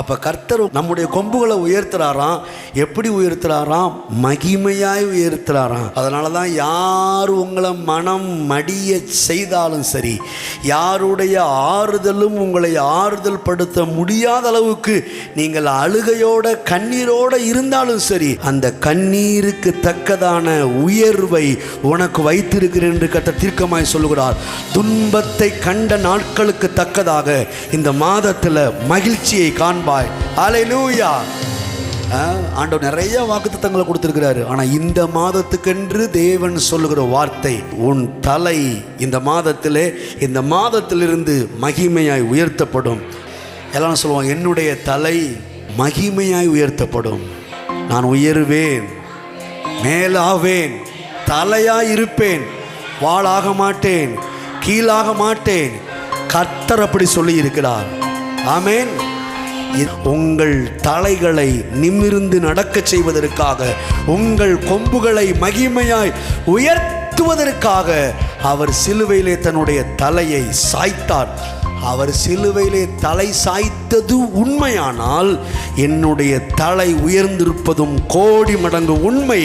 அப்போ கர்த்தர் நம்முடைய கொம்புகளை உயர்த்துறாராம். எப்படி உயர்த்துறாராம்? மகிமையாய் உயர்த்துறாராம். அதனால தான் யார் உங்களை மனம் மடிய செய்தாலும் சரி, யாருடைய ஆறுதலும் உங்களை ஆறுதல் படுத்த முடியாத அளவுக்கு நீங்கள் அழுகையோட கண்ணீரோடு இருந்தாலும் சரி, அந்த கண்ணீருக்கு தக்கதான உயர்வை உனக்கு வைத்திருக்கிறேன் என்று கர்த்தர் தீர்க்கமாய் சொல்லுகிறார். துன்பத்தை கண்ட நாட்களுக்கு தக்கதாக இந்த மாதத்தில் மகிழ்ச்சியை காண்பாய். அல்லேலூயா. ஆண்டவர் நிறைய வாக்குத்தத்தங்களை கொடுத்திருக்கிறாரு. ஆனால் இந்த மாதத்துக்கென்று தேவன் சொல்லுகிற வார்த்தை, உன் தலை இந்த மாதத்திலே, இந்த மாதத்திலிருந்து மகிமையாய் உயர்த்தப்படும். எல்லாம் சொல்லுவாங்க, என்னுடைய தலை மகிமையாய் உயர்த்தப்படும். நான் உயருவேன், மேலாவேன், தலையாய் இருப்பேன், வாளாக மாட்டேன், கீழாக மாட்டேன். கர்த்தர் அப்படி சொல்லி இருக்கிறார். ஆமென். உங்கள் தலைகளை நிமிர்ந்து நடக்க செய்வதற்காக, உங்கள் கொம்புகளை மகிமையாய் உயர்த்துவதற்காக அவர் சிலுவையிலே தன்னுடைய தலையை சாய்த்தார். அவர் சிலுவையிலே தலை சாய்த்தது உண்மையானால் என்னுடைய தலை உயர்ந்திருப்பதும் கோடி மடங்கு உண்மை.